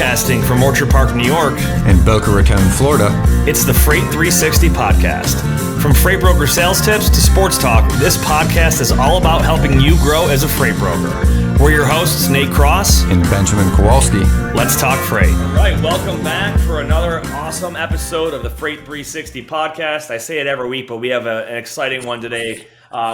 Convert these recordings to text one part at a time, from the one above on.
Broadcasting from Orchard Park, New York, and Boca Raton, Florida, it's the Freight 360 podcast. From freight broker sales tips to sports talk, this podcast is all about helping you grow as a freight broker. We're your hosts, Nate Cross and Benjamin Kowalski. Let's talk freight. All right, welcome back for another awesome episode of the Freight 360 podcast. I say it every week, but we have an exciting one today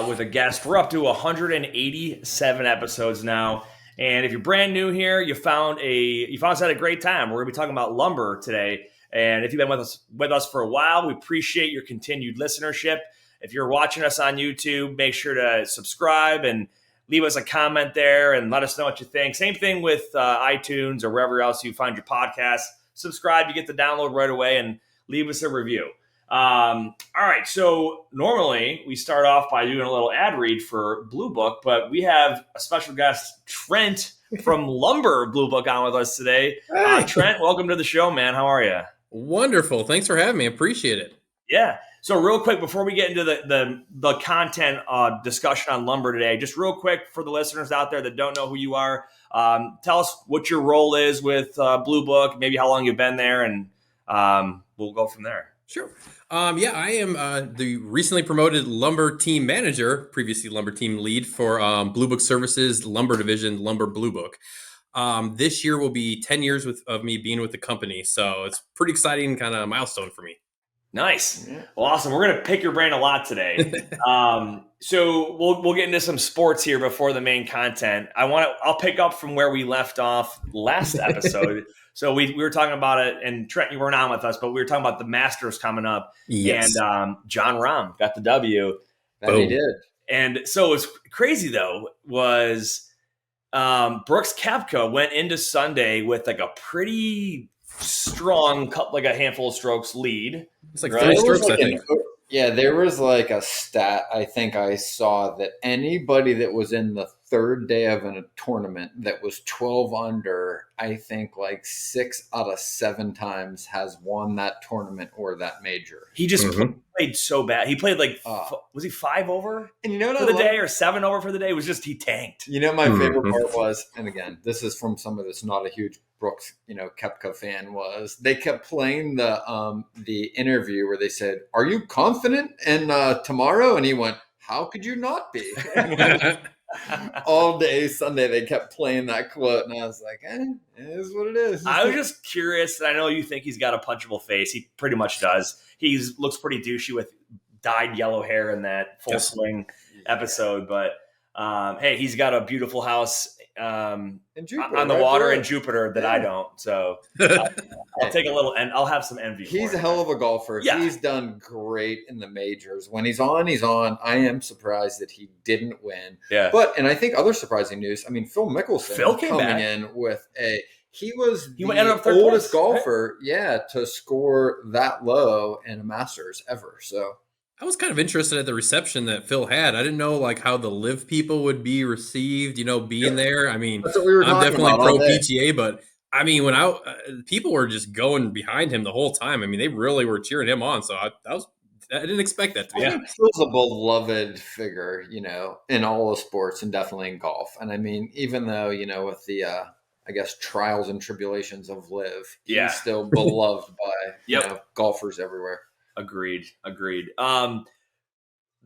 with a guest. We're up to 187 episodes now. And if you're brand new here, you found us at a great time. We're going to be talking about lumber today. And if you've been with us for a while, we appreciate your continued listenership. If you're watching us on YouTube, make sure to subscribe and leave us a comment there and let us know what you think. Same thing with iTunes or wherever else you find your podcast. Subscribe, you get the download right away, and leave us a review. All right, so normally we start off by doing a little ad read for Blue Book, but we have a special guest, Trent from Lumber Blue Book, on with us today. Hey. Trent, welcome to the show, man. How are you? Wonderful. Thanks for having me. Appreciate it. Yeah. So real quick, before we get into the content discussion on lumber today, just real quick for the listeners out there that don't know who you are, tell us what your role is with Blue Book, maybe how long you've been there, and we'll go from there. Sure. I am the recently promoted lumber team manager, previously lumber team lead for Blue Book Services Lumber Division, Lumber Blue Book. This year will be 10 years of me being with the company, so it's pretty exciting kind of milestone for me. Nice. Well, awesome. We're going to pick your brain a lot today. So we'll get into some sports here before the main content. I'll pick up from where we left off last episode. So we were talking about it, and Trent, you weren't on with us, but we were talking about the Masters coming up. Yes. And John Rahm got the W. That he did. And so what's crazy, though, was Brooks Koepka went into Sunday with like a pretty strong, like a handful of strokes lead. It's like Right? 30 strokes, I think. There was like a stat I think I saw that anybody that was in the third day of a tournament that was 12 under, I think like 6 out of 7 times has won that tournament or that major. He just played so bad. He played like, was he 5 over And you know what for I the love? day or 7 over for the day? It was just, he tanked. You know, my favorite part was, and again, this is from somebody that's not a huge Brooks, Koepka fan, was they kept playing the interview where they said, "Are you confident in tomorrow?" And he went, "How could you not be?" All day Sunday, they kept playing that quote, and I was like, it is what it is. I was just curious. I know you think he's got a punchable face. He pretty much does. He looks pretty douchey with dyed yellow hair in that full swing episode. But hey, he's got a beautiful house on the water in Jupiter that I don't. So I'll take a little, and I'll have some envy. He's a hell of a golfer. Yeah. He's done great in the majors. When he's on, he's on. I am surprised that he didn't win. Yeah. And I think other surprising news, I mean, Phil Mickelson came coming back. in with he was He ended up third oldest place, golfer, to score that low in a Masters ever. So I was kind of interested at the reception that Phil had. I didn't know like how the live people would be received, being there. I mean, that's what we were I'm talking definitely about pro all day. PGA, but I mean, when people were just going behind him the whole time. I mean, they really were cheering him on. So I didn't expect that to be. I think Phil's a beloved figure, in all of sports and definitely in golf. And I mean, even though, with the, I guess, trials and tribulations of live, he's still beloved by golfers everywhere. Agreed.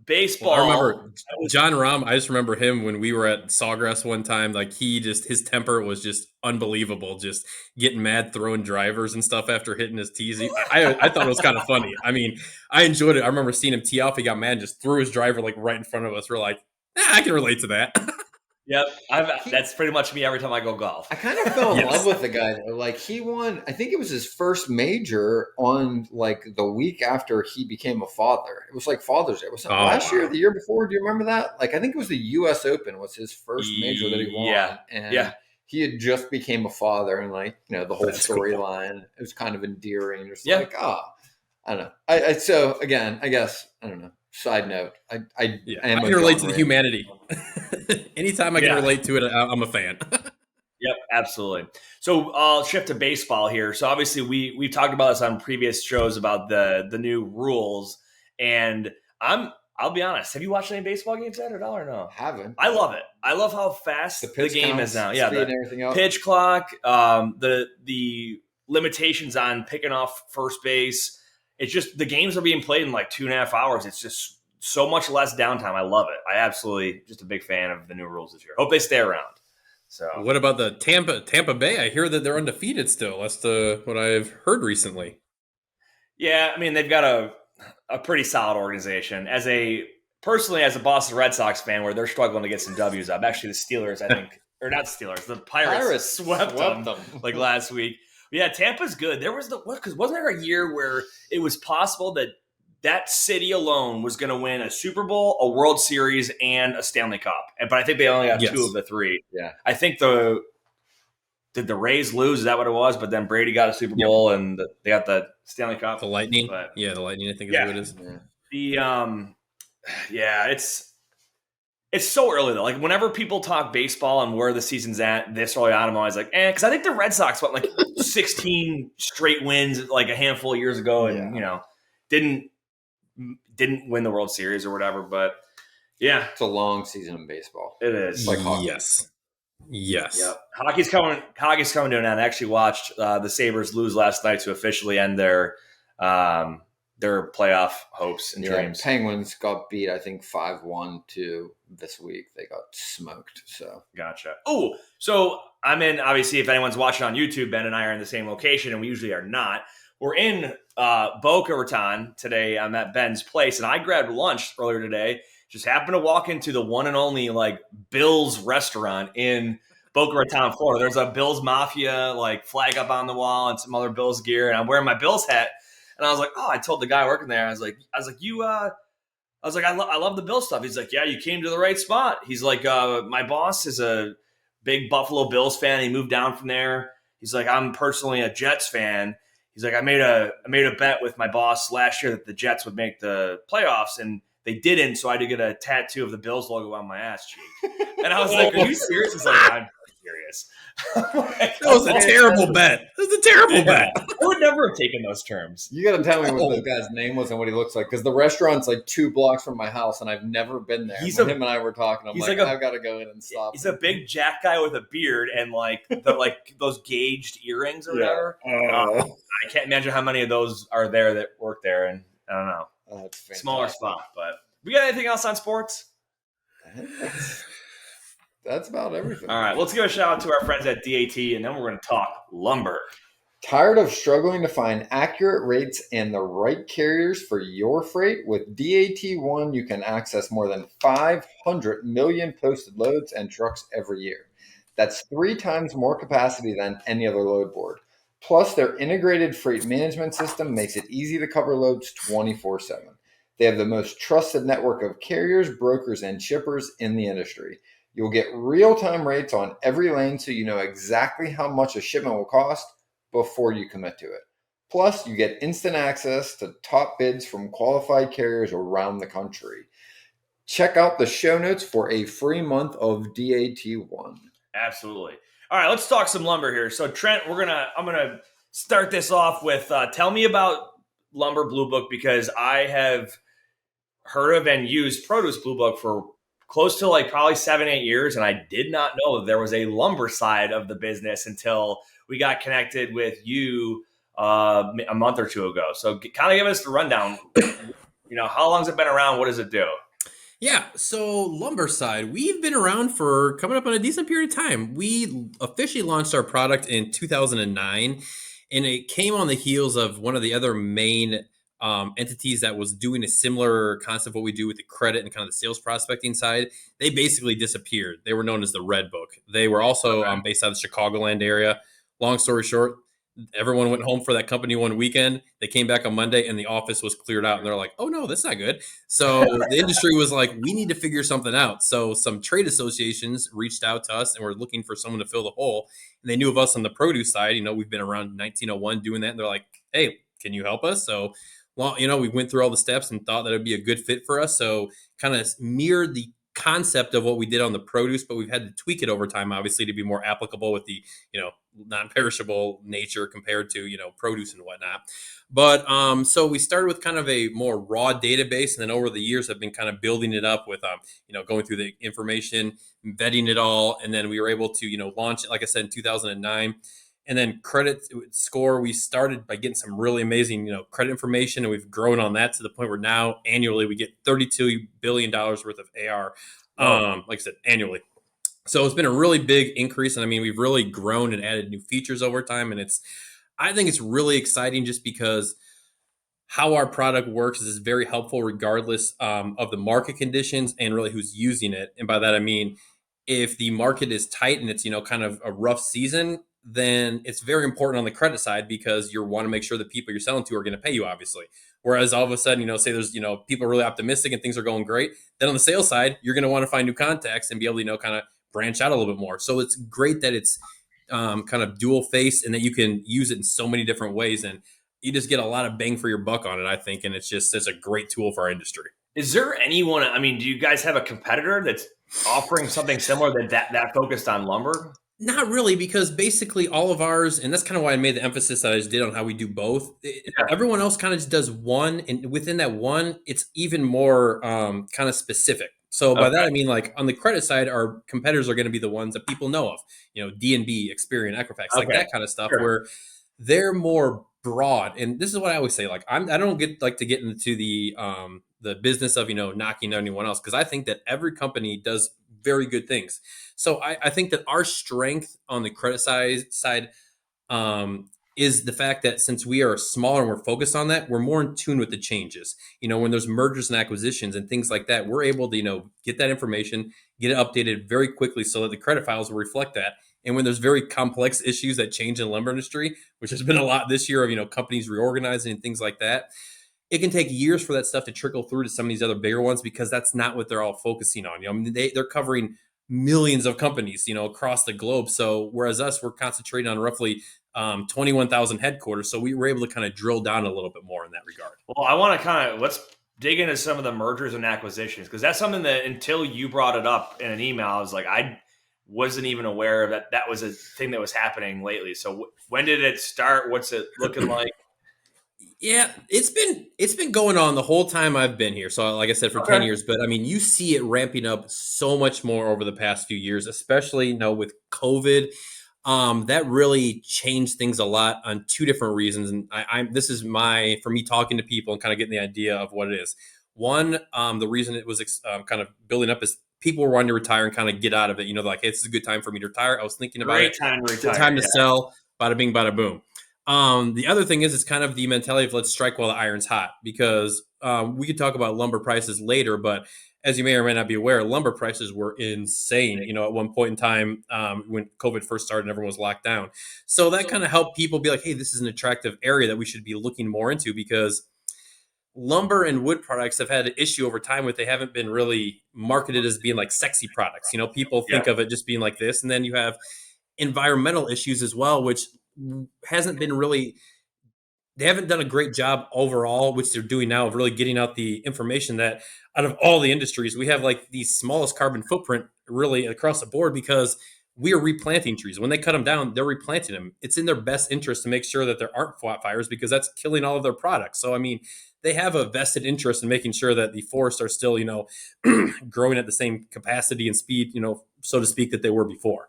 Baseball. Well, I remember John Rahm. I just remember him when we were at Sawgrass one time. Like his temper was just unbelievable. Just getting mad, throwing drivers and stuff after hitting his tees. I thought it was kind of funny. I mean, I enjoyed it. I remember seeing him tee off. He got mad and just threw his driver like right in front of us. We're like, I can relate to that. Yep, that's pretty much me every time I go golf. I kind of fell in love with the guy though. Like he won, I think it was his first major on like the week after he became a father. It was like Father's Day. Was it last year or the year before? Do you remember that? Like I think it was the US Open was his first major that he won. And he had just became a father and like, the whole storyline. Cool. It was kind of endearing. It's like, I don't know. So again, I guess, I don't know. Side note, I can relate to the humanity. Anytime I can relate to it, I'm a fan. Yep, absolutely. So I'll shift to baseball here. So obviously we've talked about this on previous shows about the new rules, and I I'll be honest. Have you watched any baseball games yet at all or no? Haven't. I love it. I love how fast the game is now. Yeah, the everything else. Pitch clock, the limitations on picking off first base. It's just the games are being played in like 2.5 hours. It's just so much less downtime. I love it. I absolutely just a big fan of the new rules this year. Hope they stay around. So what about the Tampa Bay? I hear that they're undefeated still. That's what I've heard recently. Yeah, I mean they've got a pretty solid organization. As a Boston Red Sox fan, where they're struggling to get some W's up. Actually, the Steelers, I think, or not Steelers, the Pirates swept them like last week. But yeah, Tampa's good. There was because wasn't there a year where it was possible that city alone was going to win a Super Bowl, a World Series, and a Stanley Cup? But I think they only got 2 of the 3. Yeah, I think did the Rays lose? Is that what it was? But then Brady got a Super Bowl, and they got the Stanley Cup. The Lightning, the Lightning. I think is what it is. Yeah. It's so early though. Like whenever people talk baseball and where the season's at this early on, I'm always like, because I think the Red Sox went like 16 straight wins like a handful of years ago, and didn't win the World Series or whatever. But yeah, it's a long season in baseball. It is. Like hockey. Yes. Yep. Hockey's coming to an end. I actually watched the Sabres lose last night to officially end their playoff hopes and dreams. Penguins got beat, I think 5-1 this week. They got smoked. So gotcha. Oh, so I'm in. Obviously, if anyone's watching on YouTube, Ben and I are in the same location, and we usually are not. We're in Boca Raton today. I'm at Ben's place, and I grabbed lunch earlier today. Just happened to walk into the one and only like Bill's restaurant in Boca Raton, Florida. There's a Bill's Mafia like flag up on the wall and some other Bill's gear, and I'm wearing my Bill's hat. And I was like, I told the guy working there, I was like, I love the Bill stuff. He's like, yeah, you came to the right spot. He's like, my boss is a big Buffalo Bills fan. He moved down from there. He's like, I'm personally a Jets fan. He's like, I made a bet with my boss last year that the Jets would make the playoffs, and they didn't. So I had to get a tattoo of the Bills logo on my ass cheek. And I was like, are you serious? He's like, I'm serious. That was a terrible bet. That was a terrible bet. I would never have taken those terms. You got to tell me what the guy's name was and what he looks like, because the restaurant's like 2 blocks from my house, and I've never been there. Him and I were talking. I'm like I've got to go in and stop. He's a big Jack guy with a beard and like those gauged earrings or whatever. I can't imagine how many of those are there that work there, and I don't know. Smaller spot, but we got anything else on sports? That's about everything. All right, let's give a shout out to our friends at DAT, and then we're going to talk lumber. Tired of struggling to find accurate rates and the right carriers for your freight? With DAT1, you can access more than 500 million posted loads and trucks every year. That's 3 times more capacity than any other load board. Plus, their integrated freight management system makes it easy to cover loads 24/7. They have the most trusted network of carriers, brokers, and shippers in the industry. You'll get real-time rates on every lane, so you know exactly how much a shipment will cost before you commit to it. Plus, you get instant access to top bids from qualified carriers around the country. Check out the show notes for a free month of DAT1. Absolutely. All right, let's talk some lumber here. So, Trent, I'm gonna start this off with tell me about Lumber Blue Book, because I have heard of and used Produce Blue Book for close to like probably 7-8 years, and I did not know that there was a lumber side of the business until we got connected with you a month or 2 ago. So kind of give us the rundown. How long has it been around? What does it do? Yeah, so lumber side, we've been around for coming up on a decent period of time. We officially launched our product in 2009, and it came on the heels of one of the other main entities that was doing a similar concept what we do with the credit and kind of the sales prospecting side. They basically disappeared. They were known as the Red Book. They were also based out of the Chicagoland area. Long story short, everyone went home for that company one weekend. They came back on Monday and the office was cleared out, and they're like, oh no, that's not good. So the industry was like, we need to figure something out. So some trade associations reached out to us and were looking for someone to fill the hole. And they knew of us on the produce side. We've been around 1901 doing that. And they're like, hey, can you help us? So, well, we went through all the steps and thought that it'd be a good fit for us. So kind of mirrored the concept of what we did on the produce, but we've had to tweak it over time, obviously, to be more applicable with the, non-perishable nature compared to, produce and whatnot. But so we started with kind of a more raw database, and then over the years have been kind of building it up with, going through the information, vetting it all, and then we were able to, launch it, like I said, in 2009. And then credit score, we started by getting some really amazing, credit information, and we've grown on that to the point where now annually we get $32 billion worth of AR, like I said, annually. So it's been a really big increase. And I mean, we've really grown and added new features over time. And I think it's really exciting just because how our product works is very helpful regardless of the market conditions and really who's using it. And by that, I mean, if the market is tight and it's, kind of a rough season, then it's very important on the credit side because you want to make sure the people you're selling to are going to pay you, obviously. Whereas all of a sudden, say there's, people are really optimistic and things are going great. Then on the sales side, you're going to want to find new contacts and be able to, kind of branch out a little bit more. So it's great that it's kind of dual face and that you can use it in so many different ways. And you just get a lot of bang for your buck on it, I think. And it's a great tool for our industry. Is there anyone, I mean, do you guys have a competitor that's offering something similar that focused on lumber? Not really, because basically all of ours, and that's kind of why I made the emphasis that I just did on how we do both. Everyone else kind of just does one, and within that one, it's even more kind of specific. So by that, I mean, like on the credit side, our competitors are going to be the ones that people know of, D&B, Experian, Equifax, like that kind of stuff, where they're more broad. And this is what I always say, like, I don't get to get into the business of, knocking anyone else, because I think that every company does very good things. So I think that our strength on the credit side is the fact that since we are smaller and we're focused on that, we're more in tune with the changes. When there's mergers and acquisitions and things like that, we're able to, get that information, get it updated very quickly so that the credit files will reflect that. And when there's very complex issues that change in the lumber industry, which has been a lot this year of, companies reorganizing and things like that, it can take years for that stuff to trickle through to some of these other bigger ones because that's not what they're all focusing on. I mean, they're covering millions of companies, across the globe. So whereas us, we're concentrating on roughly 21,000 headquarters. So we were able to kind of drill down a little bit more in that regard. Well, I want to let's dig into some of the mergers and acquisitions, because that's something that until you brought it up in an email, I was like, I wasn't even aware of that was a thing that was happening lately. So when did it start? What's it looking like? Yeah, it's been going on the whole time I've been here. So like I said, for 10 years, but I mean, you see it ramping up so much more over the past few years, especially, with COVID. That really changed things a lot on two different reasons. And this is for me talking to people and kind of getting the idea of what it is. One, the reason it was kind of building up is people were wanting to retire and kind of get out of it. Like, hey, this is a good time for me to retire. I was thinking about Great time to retire. Time to sell. Bada bing, bada boom. The other thing is, it's kind of the mentality of let's strike while the iron's hot, because we could talk about lumber prices later, but as you may or may not be aware, lumber prices were insane, at one point in time when COVID first started and everyone was locked down. So that kind of helped people be like, hey, this is an attractive area that we should be looking more into, because lumber and wood products have had an issue over time with they haven't been really marketed as being like sexy products. People think of it just being like this. And then you have environmental issues as well, which hasn't been really, they haven't done a great job overall, which they're doing now, of really getting out the information that out of all the industries, we have like the smallest carbon footprint really across the board, because we are replanting trees. When they cut them down, they're replanting them. It's in their best interest to make sure that there aren't fires, because that's killing all of their products. So, I mean, they have a vested interest in making sure that the forests are still, growing at the same capacity and speed, so to speak, that they were before.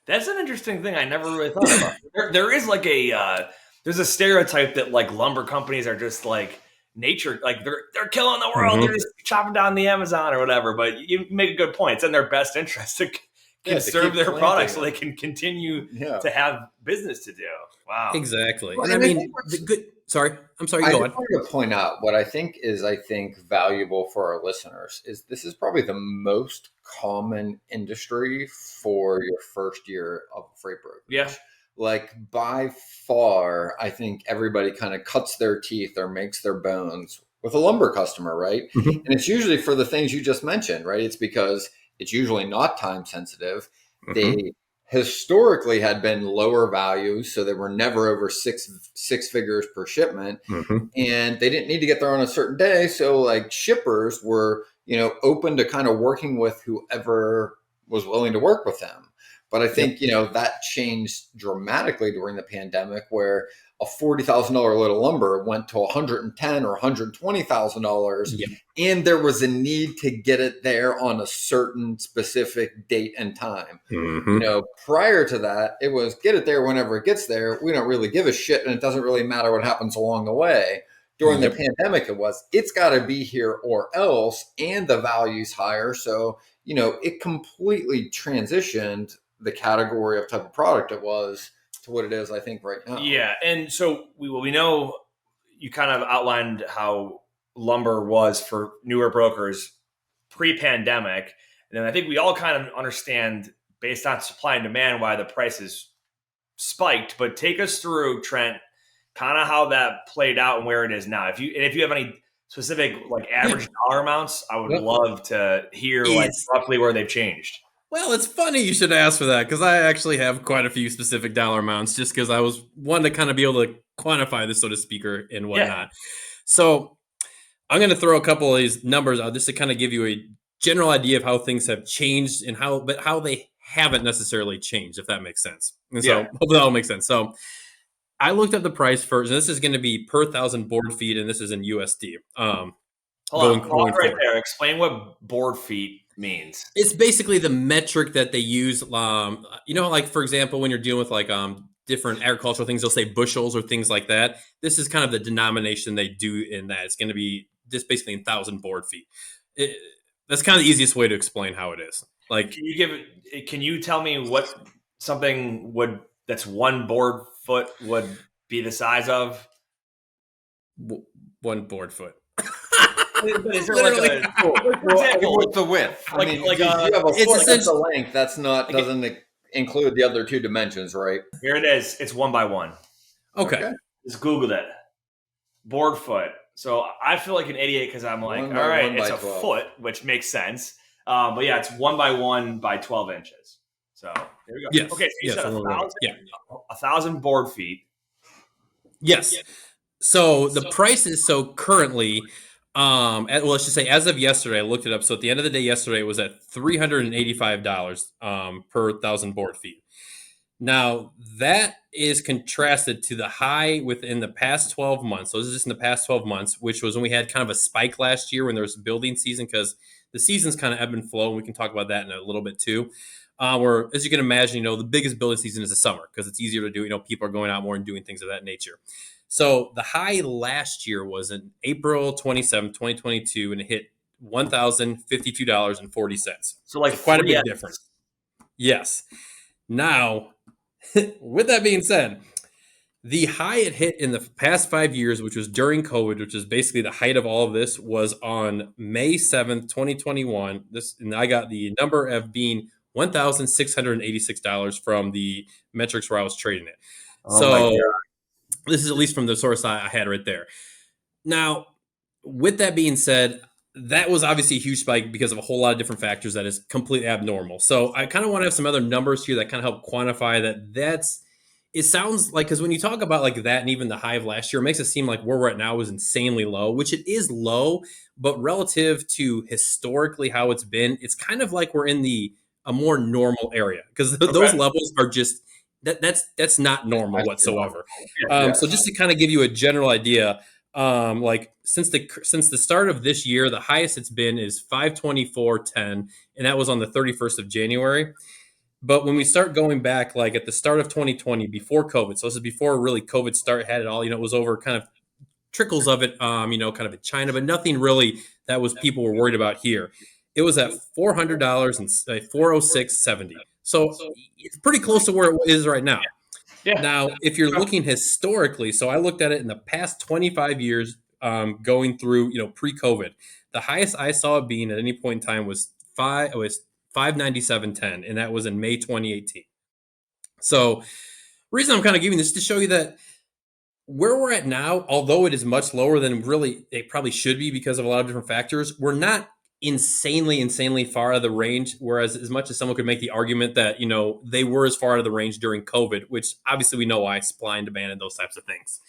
That's an interesting thing I never really thought about. There is like there's a stereotype that like lumber companies are just like nature, like they're killing the world. Mm-hmm. They're just chopping down the Amazon or whatever. But you make a good point. It's in their best interest to conserve their products so they can continue to have business to do. Wow. Exactly. Well, and I mean, sorry. I'm sorry. Go on. I wanted to point out what I think valuable for our listeners is this is probably the most common industry for your first year of freight brokerage. Yeah. Like by far, I think everybody kind of cuts their teeth or makes their bones with a lumber customer, right? Mm-hmm. And it's usually for the things you just mentioned, right? It's because it's usually not time sensitive. Mm-hmm. They historically had been lower values, so they were never over six figures per shipment. Mm-hmm. And they didn't need to get there on a certain day. So like shippers were open to kind of working with whoever was willing to work with him. But I think, that changed dramatically during the pandemic, where a $40,000 load of lumber went to $110,000 or $120,000. Yep. And there was a need to get it there on a certain specific date and time. Mm-hmm. Prior to that, it was get it there whenever it gets there. We don't really give a shit, and it doesn't really matter what happens along the way. During the pandemic, it's got to be here or else, and the value's higher. So, it completely transitioned the category of type of product it was to what it is, I think, right now. Yeah. And so we know you kind of outlined how lumber was for newer brokers pre-pandemic. And then I think we all kind of understand, based on supply and demand, why the prices spiked. But take us through, Trent, kind of how that played out and where it is now. If you have any specific average dollar amounts, I would love to hear roughly where they've changed. Well, it's funny you should ask for that, because I actually have quite a few specific dollar amounts, just because I was wanting to kind of be able to quantify this, so to speak, and whatnot. Yeah. So I'm going to throw a couple of these numbers out just to kind of give you a general idea of how things have changed and how they haven't necessarily changed, if that makes sense. And so hopefully that will make sense. So I looked up the price first, and this is going to be per 1,000 board feet, and this is in USD. Hold on, right there. Explain what board feet means. It's basically the metric that they use. For example, when you're dealing with different agricultural things, they'll say bushels or things like that. This is kind of the denomination they do in that. It's going to be just basically 1,000 board feet. That's kind of the easiest way to explain how it is. Can you tell me what something that's one board foot would be the size of? One board foot. Is there what's the width? You have a foot, that's a length. That's not doesn't include the other two dimensions, right? Here it is. It's 1 by 1. Okay. Just Googled it. Board foot. So I feel like an idiot because I'm like, all right, it's a foot, which makes sense. But yeah, it's 1 by 1 by 12 inches. So there we go. Yes. Okay, so you said 1,000 board feet. Yes. So the price is currently, let's just say as of yesterday, I looked it up. So at the end of the day yesterday, it was at $385 per 1,000 board feet. Now that is contrasted to the high within the past 12 months. So this is just in the past 12 months, which was when we had kind of a spike last year when there was building season, because the seasons kind of ebb and flow. And we can talk about that in a little bit too. Where, as you can imagine, the biggest building season is the summer because it's easier to do. People are going out more and doing things of that nature. So the high last year was in April 27th, 2022, and it hit $1,052.40. So quite a big difference. Yes. Now, with that being said, the high it hit in the past 5 years, which was during COVID, which is basically the height of all of this, was on May 7th, 2021. And I got the number of being $1,686 from the metrics where I was trading it. So this is at least from the source I had right there. Now, with that being said, that was obviously a huge spike because of a whole lot of different factors that is completely abnormal. So I kind of want to have some other numbers here that kind of help quantify that. It sounds like, because when you talk about like that and even the high of last year, it makes it seem like where we're at now is insanely low, which it is low, but relative to historically how it's been, it's kind of like we're in a more normal area, because those levels are just that's not normal whatsoever. So just to kind of give you a general idea, since the start of this year, the highest it's been is 524.10, and that was on the 31st of January. But when we start going back, like at the start of 2020, before COVID, so this is before really COVID had it all, it was over kind of trickles of it, kind of in China, but nothing really that was people were worried about here. It was at $400 and $406.70. So it's pretty close to where it is right now. Yeah. Now, if you're looking historically, so I looked at it in the past 25 years, going through, pre-COVID, the highest I saw it being at any point in time was $597.10, and that was in May 2018. So the reason I'm kind of giving this to show you that where we're at now, although it is much lower than really it probably should be because of a lot of different factors, we're not insanely far out of the range. Whereas as much as someone could make the argument that, they were as far out of the range during COVID, which obviously we know why, supply and demand and those types of things.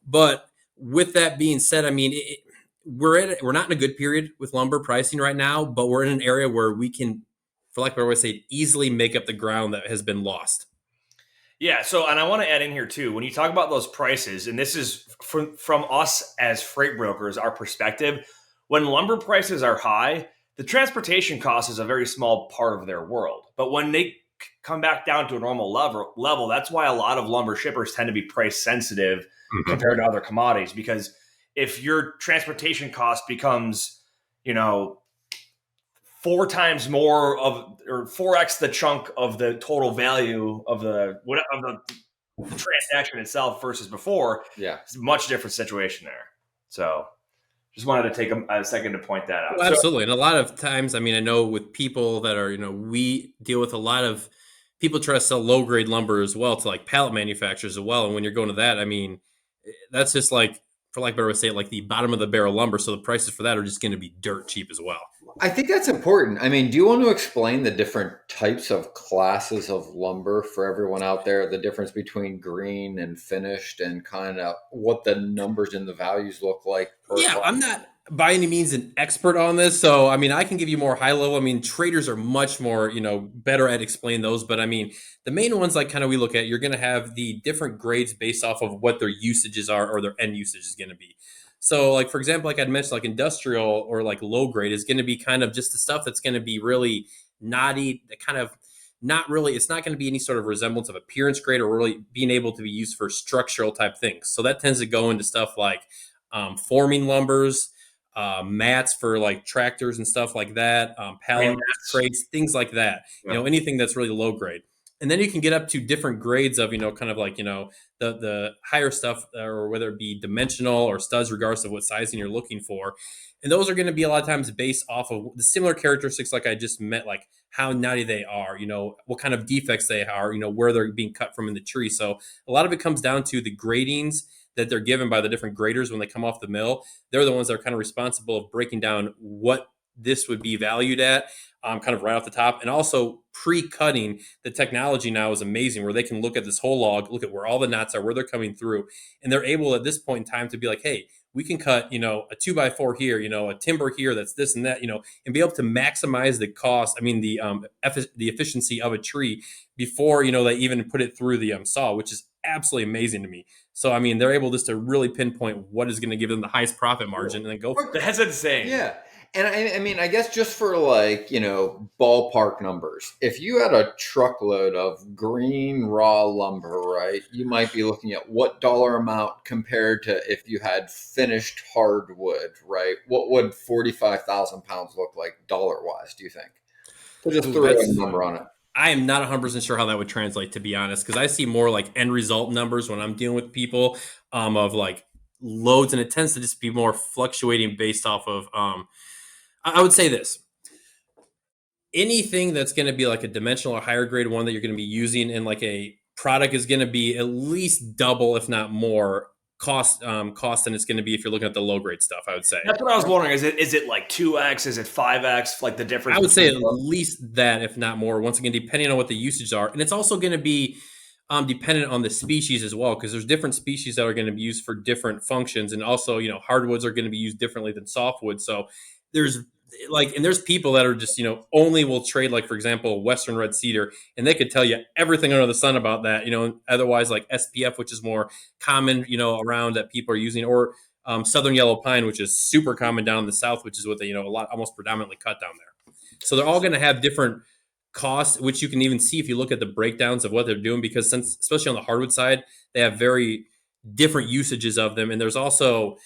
But with that being said, I mean, we're not in a good period with lumber pricing right now, but we're in an area where we can, for lack of a better way to say it, easily make up the ground that has been lost. Yeah. So, and I want to add in here too, when you talk about those prices, and this is from us as freight brokers, our perspective, when lumber prices are high, the transportation cost is a very small part of their world. But when they come back down to a normal level, that's why a lot of lumber shippers tend to be price sensitive compared to other commodities. Because if your transportation cost becomes, you know, four times more of, or 4x the chunk of the total value of the transaction itself versus before, Yeah. it's a much different situation there. So just wanted to take a second to point that out. Well, absolutely. And a lot of times, I mean, I know with people that are, we deal with a lot of people try to sell low grade lumber as well to like pallet manufacturers as well. And when you're going to that, I mean, that's just like, for like better to say it, like the bottom of the barrel lumber. So the prices for that are just going to be dirt cheap as well. I think that's important. I mean, do you want to explain the different types of classes of lumber for everyone out there? The difference between green and finished, and kind of what the numbers and the values look like per Yeah, class? I'm not by any means an expert on this. So, I mean, I can give you more high level. I mean, traders are much more, better at explaining those. But I mean, the main ones, like kind of we look at, you're going to have the different grades based off of what their usages are or their end usage is going to be. So, like, for example, like I'd mentioned, like industrial or like low grade is going to be kind of just the stuff that's going to be really knotty, that kind of not really, it's not going to be any sort of resemblance of appearance grade or really being able to be used for structural type things. So that tends to go into stuff like forming lumbers, mats for like tractors and stuff like that, pallet crates, things like that. Yeah. Anything that's really low grade. And then you can get up to different grades of, kind of like, the higher stuff, or whether it be dimensional or studs, regardless of what sizing you're looking for. And those are going to be a lot of times based off of the similar characteristics, like I just meant, like how knotty they are, what kind of defects they are, where they're being cut from in the tree. So a lot of it comes down to the gradings that they're given by the different graders when they come off the mill. They're the ones that are kind of responsible of breaking down what this would be valued at, kind of right off the top. And also pre-cutting, the technology now is amazing, where they can look at this whole log, look at where all the knots are, where they're coming through. And they're able at this point in time to be like, hey, we can cut, a 2x4 here, a timber here that's this and that, and be able to maximize the cost. I mean, the efficiency of a tree before, they even put it through the saw, which is absolutely amazing to me. So, I mean, they're able just to really pinpoint what is going to give them the highest profit margin and then go. That's insane. Yeah. And I mean, I guess just for like, ballpark numbers, if you had a truckload of green raw lumber, right, you might be looking at what dollar amount compared to if you had finished hardwood, right? What would 45,000 pounds look like dollar wise, do you think? So just throw a number on it. I am not 100% sure how that would translate, to be honest, because I see more like end result numbers when I'm dealing with people, of like loads, and it tends to just be more fluctuating based off of, I would say this. Anything that's going to be like a dimensional or higher grade one that you're going to be using in like a product is going to be at least double, if not more, cost than it's going to be if you're looking at the low grade stuff, I would say. That's what I was wondering. Is it like 2x? Is it 5x? Like the difference? I would say at least that, if not more. Once again, depending on what the usage are. And it's also going to be dependent on the species as well, because there's different species that are going to be used for different functions. And also, hardwoods are going to be used differently than softwood. So there's people that are just, only will trade, like, for example, Western red cedar, and they could tell you everything under the sun about that, otherwise like SPF, which is more common, around that people are using, or Southern yellow pine, which is super common down in the South, which is what they, almost predominantly cut down there. So they're all going to have different costs, which you can even see if you look at the breakdowns of what they're doing, because since, especially on the hardwood side, they have very different usages of them. And there's also,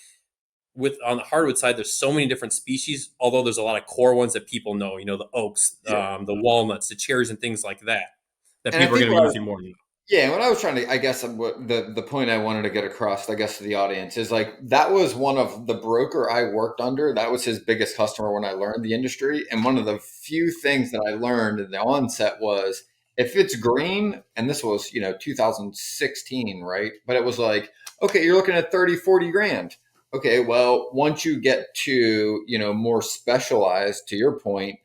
on the hardwood side, there's so many different species, although there's a lot of core ones that people know, the oaks, the walnuts, the cherries, and things like that people are going to be using more. Yeah, what I was trying to, I guess, what the point I wanted to get across, I guess, to the audience is like, that was one of the broker I worked under. That was his biggest customer when I learned the industry. And one of the few things that I learned in the onset was, if it's green, and this was, 2016, right? But it was like, okay, you're looking at 30, 40 grand. Okay, well, once you get to, more specialized, to your point,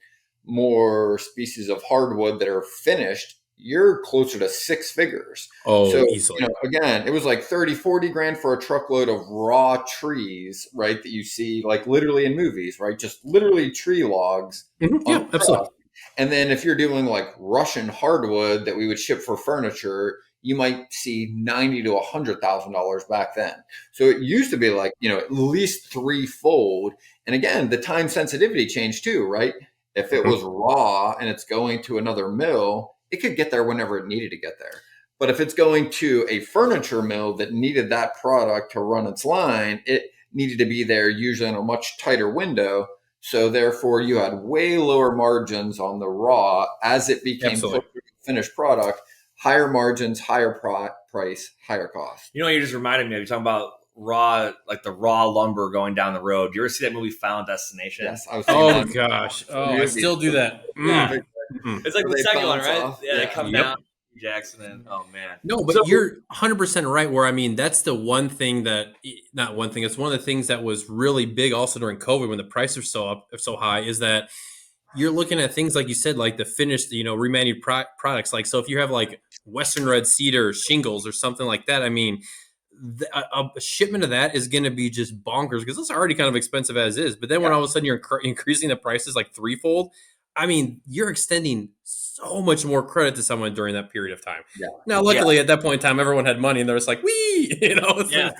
more species of hardwood that are finished, you're closer to six figures. Oh, So, easily. again, it was like 30, 40 grand for a truckload of raw trees, right? That you see like literally in movies, right? Just literally tree logs on Yeah, a truck. absolutely. And then if you're doing like Russian hardwood that we would ship for furniture, you might see $90,000 to $100,000 back then. So it used to be like, at least threefold. And again, the time sensitivity changed too, right? If it was raw and it's going to another mill, it could get there whenever it needed to get there. But if it's going to a furniture mill that needed that product to run its line, it needed to be there usually in a much tighter window. So therefore, you had way lower margins on the raw as it became closer Absolutely. to the finished product. Higher margins, higher price, higher cost. You just reminded me of you talking about raw, like the raw lumber going down the road. Do you ever see that movie Final Destination? Yes, I was Oh thinking gosh. Oh, I still do that. Yeah. Mm. It's like Where the they second one, bounce right? off. Yeah, they come Yep. down Jackson and oh man. No, but So- you're 100% right. Where I mean, that's the one thing that not one thing. It's one of the things that was really big also during COVID when the prices are so high. Is that you're looking at things like you said, like the finished, products. Like so, if you have like Western red cedar shingles or something like that, I mean, a shipment of that is going to be just bonkers because it's already kind of expensive as is. But then when all of a sudden you're increasing the prices like threefold, I mean, you're extending so much more credit to someone during that period of time. Yeah. Now, luckily, at that point in time, everyone had money and they're just like, "Wee," Yeah.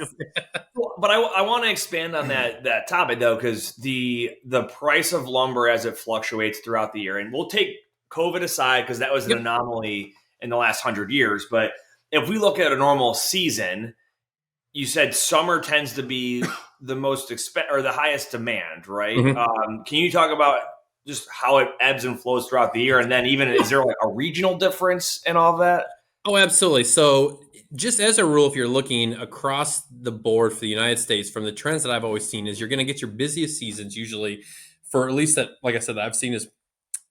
But I want to expand on that topic though, because the price of lumber as it fluctuates throughout the year, and we'll take COVID aside because that was an anomaly in the last 100 years. But if we look at a normal season, you said summer tends to be the most or the highest demand, right? Can you talk about just how it ebbs and flows throughout the year, and then even is there like a regional difference in all of that? Oh, absolutely. So, just as a rule, if you're looking across the board for the United States, from the trends that I've always seen, is you're going to get your busiest seasons usually for at least that, like I said, that I've seen is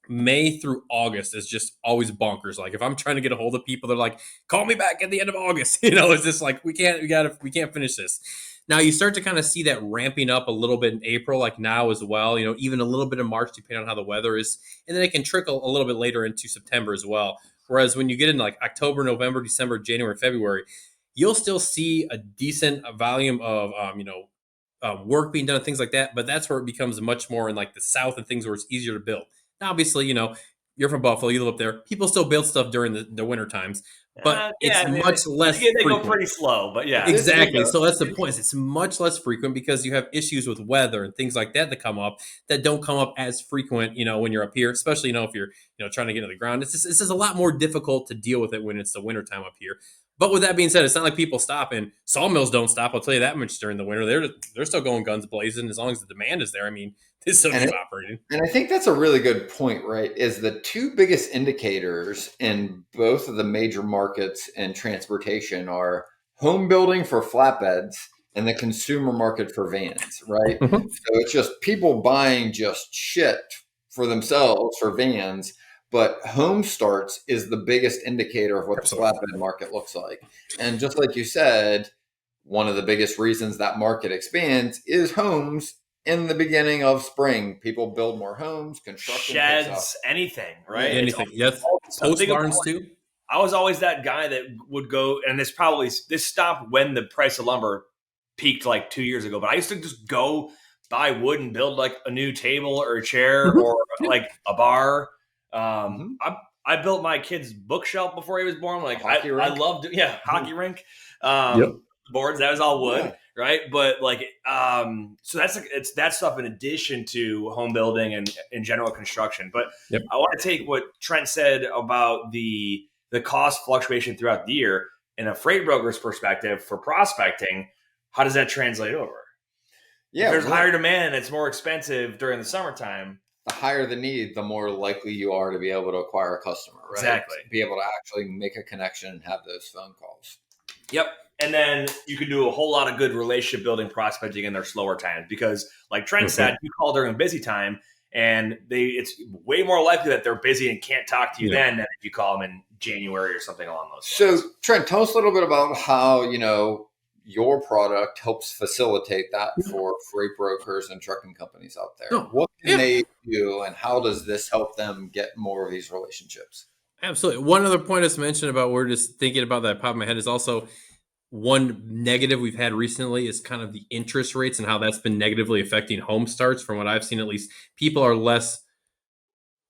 May through August is just always bonkers. Like if I'm trying to get a hold of people, they're like, "Call me back at the end of August." It's just like we can't finish this. Now you start to kind of see that ramping up a little bit in April, like now as well. Even a little bit in March, depending on how the weather is, and then it can trickle a little bit later into September as well. Whereas when you get into like October, November, December, January, February, you'll still see a decent volume of work being done and things like that. But that's where it becomes much more in like the South and things where it's easier to build. Now, obviously, you're from Buffalo, you live up there. People still build stuff during the winter times, but much less They frequent. go pretty slow, but yeah. Exactly. So that's the point. It's much less frequent because you have issues with weather and things like that come up that don't come up as frequent, when you're up here, especially, if you're, trying to get into the ground. It's just a lot more difficult to deal with it when it's the winter time up here. But with that being said, it's not like people stop and sawmills don't stop. I'll tell you that much during the winter. They're still going guns blazing as long as the demand is there. I mean, they still keep operating. And I think that's a really good point, right? Is the two biggest indicators in both of the major markets in transportation are home building for flatbeds and the consumer market for vans, right? So it's just people buying just shit for themselves for vans. But home starts is the biggest indicator of what the flatbed market looks like. And just like you said, one of the biggest reasons that market expands is homes in the beginning of spring. People build more homes, construction sheds, anything, right? Yeah, anything. Yes. Post barns too. I was always that guy that would go, and this stopped when the price of lumber peaked like 2 years ago, but I used to just go buy wood and build like a new table or a chair or like a bar. I built my kid's bookshelf before he was born. Like I loved it. Yeah, hockey rink. Boards, that was all wood, right? But like, so it's that stuff in addition to home building and in general construction. But I want to take what Trent said about the cost fluctuation throughout the year in a freight broker's perspective for prospecting. How does that translate over? Yeah, if there's higher demand and it's more expensive during the summertime. The higher the need, the more likely you are to be able to acquire a customer, right? Exactly. To be able to actually make a connection and have those phone calls. Yep. And then you can do a whole lot of good relationship building prospecting in their slower times because, like Trent said, you call during busy time and it's way more likely that they're busy and can't talk to you then than if you call them in January or something along those lines. So, Trent, tell us a little bit about how, your product helps facilitate that for freight brokers and trucking companies out there. What can they do and how does this help them get more of these relationships? Absolutely. One other point I just mentioned about we're just thinking about that pop in my head is also one negative we've had recently is kind of the interest rates and how that's been negatively affecting home starts. From what I've seen, at least, people are less.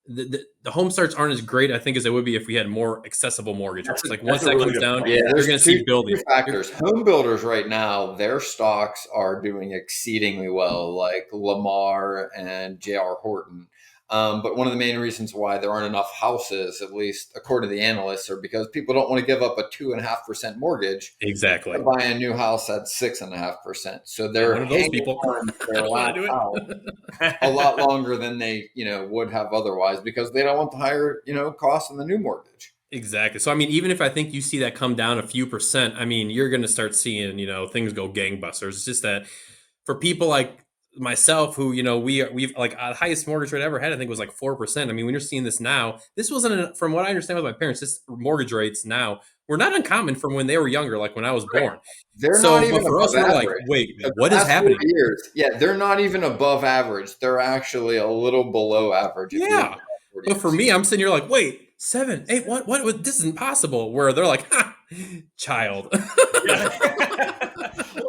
The home starts aren't as great, I think, as they would be if we had more accessible mortgage rates. Like once That's a that really comes good down, point. Yeah, you're there's going to two see building. factors. Home builders right now, their stocks are doing exceedingly well, like Lamar and J.R. Horton. But one of the main reasons why there aren't enough houses, at least according to the analysts, are because people don't want to give up a 2.5% mortgage Exactly. to buy a new house at 6.5%. So I'm they're one of those hanging people. on I their don't want last to do house it. a lot longer than they, would have otherwise because they don't want the higher, cost in the new mortgage. Exactly. So, I mean, even if I think you see that come down a few percent, I mean, you're going to start seeing, things go gangbusters. It's just that for people like myself who, we've like the highest mortgage rate I ever had, I think was like 4%. I mean, when you're seeing this now, this wasn't, from what I understand with my parents, this mortgage rates now were not uncommon from when they were younger, like when I was born. They're not So, even but for us, above we're like, average. wait, The what is past 40 happening? years, yeah, they're not even above average. They're actually a little below average if you look at Yeah. the past 40 But for years. me, I'm sitting here like, wait, 7, 8, this isn't possible. Where they're like, ha, child. Yeah.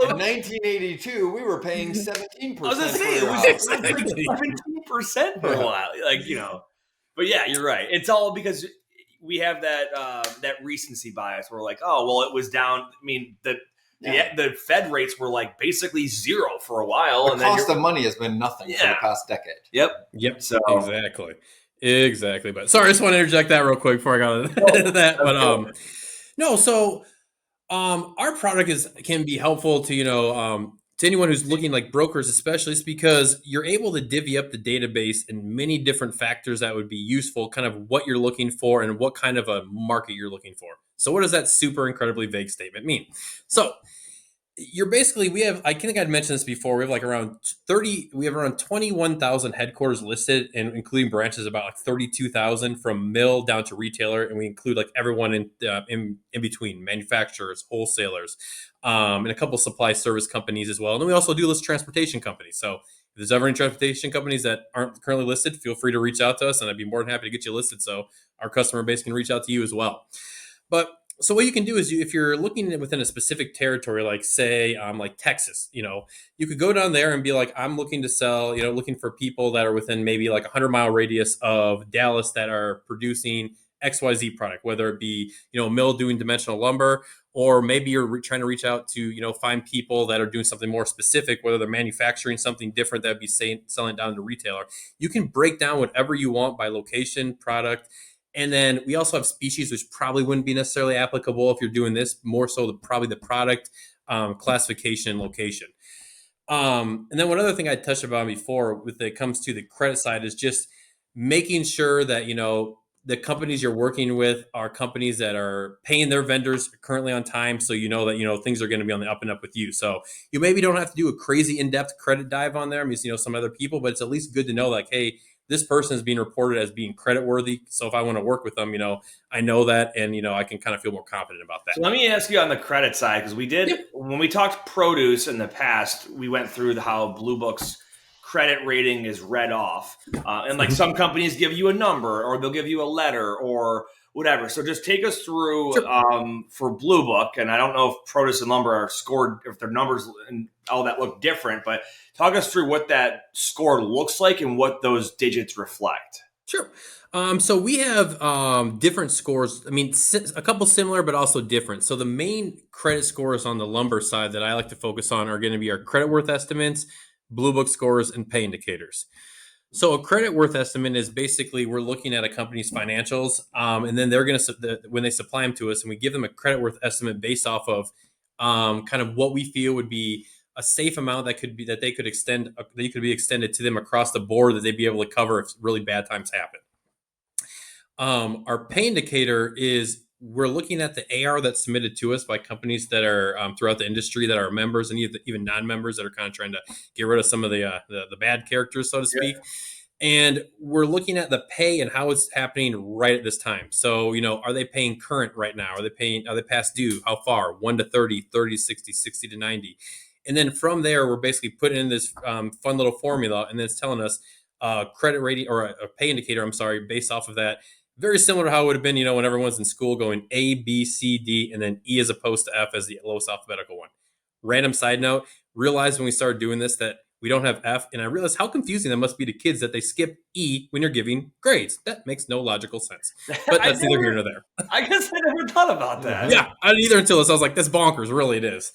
In 1982, we were paying 17% I was gonna for say your it was house. like Exactly. 17% for a Yeah. while, But yeah, you're right. It's all because we have that recency bias. We're like, oh well, it was down. I mean, Yeah. the Fed rates were like basically zero for a while, The and then cost of money has been nothing for the past decade. yep. Yep, So exactly. Exactly. But sorry, I just want to interject that real quick before I got into that. But no, so our product can be helpful to anyone who's looking, like brokers, especially, it's because you're able to divvy up the database in many different factors that would be useful, kind of what you're looking for and what kind of a market you're looking for. So what does that super incredibly vague statement mean? So I think I'd mentioned this before. We have like around 21,000 headquarters listed, and including branches about like 32,000 from mill down to retailer, and we include like everyone in between, manufacturers, wholesalers, and a couple supply service companies as well. And then we also do list transportation companies. So if there's ever any transportation companies that aren't currently listed, feel free to reach out to us, and I'd be more than happy to get you listed so our customer base can reach out to you as well. But so what you can do is if you're looking within a specific territory, like say, like Texas, you could go down there and be like, I'm looking to sell, looking for people that are within maybe like 100-mile radius of Dallas that are producing XYZ product, whether it be, a mill doing dimensional lumber, or maybe you're trying to reach out to, find people that are doing something more specific, whether they're manufacturing something different that would be selling down to retailer. You can break down whatever you want by location, product. And then we also have species, which probably wouldn't be necessarily applicable if you're doing this, more so probably the product, classification, location. And then one other thing I touched upon before when it comes to the credit side is just making sure that, the companies you're working with are companies that are paying their vendors currently on time. So that, things are going to be on the up and up with you. So you maybe don't have to do a crazy in-depth credit dive on there. I mean, some other people, but it's at least good to know, like, hey, this person is being reported as being credit worthy. So if I want to work with them, I know that, and, I can kind of feel more confident about that. So let me ask you on the credit side, because when we talked produce in the past, we went through how Blue Book's credit rating is read off. And like some companies give you a number or they'll give you a letter or whatever. So just take us through for Blue Book. And I don't know if produce and lumber are scored, if their numbers and all that look different, but talk us through what that score looks like and what those digits reflect. Sure. So we have different scores. I mean, a couple similar, but also different. So the main credit scores on the lumber side that I like to focus on are going to be our credit worth estimates, Blue Book scores, and pay indicators. So a credit worth estimate is basically we're looking at a company's financials, and then they're going to, when they supply them to us, and we give them a credit worth estimate based off of kind of what we feel would be a safe amount that could be extended to them across the board that they'd be able to cover if really bad times happen. Our pay indicator is we're looking at the AR that's submitted to us by companies that are throughout the industry that are members and even non-members that are kind of trying to get rid of some of the bad characters, so to speak. Yeah. And we're looking at the pay and how it's happening right at this time. So, are they paying current right now? Are they past due? How far? 1 to 30, 30 to 60, 60 to 90. And then from there, we're basically putting in this fun little formula, and then it's telling us credit rating or a pay indicator, based off of that, very similar to how it would have been, when everyone's in school going A, B, C, D, and then E as opposed to F as the lowest alphabetical one. Random side note, realized when we started doing this that we don't have F, and I realized how confusing that must be to kids that they skip E when you're giving grades. That makes no logical sense. But that's neither here nor there. I guess I never thought about that. Yeah, I didn't either until this. I was like, that's bonkers. Really, it is.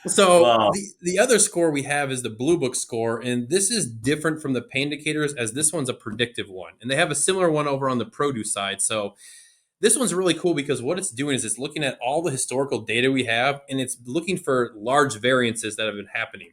So Wow. the other score we have is the Blue Book score, and this is different from the pain indicators as this one's a predictive one. And they have a similar one over on the produce side. So this one's really cool because what it's doing is it's looking at all the historical data we have, and it's looking for large variances that have been happening.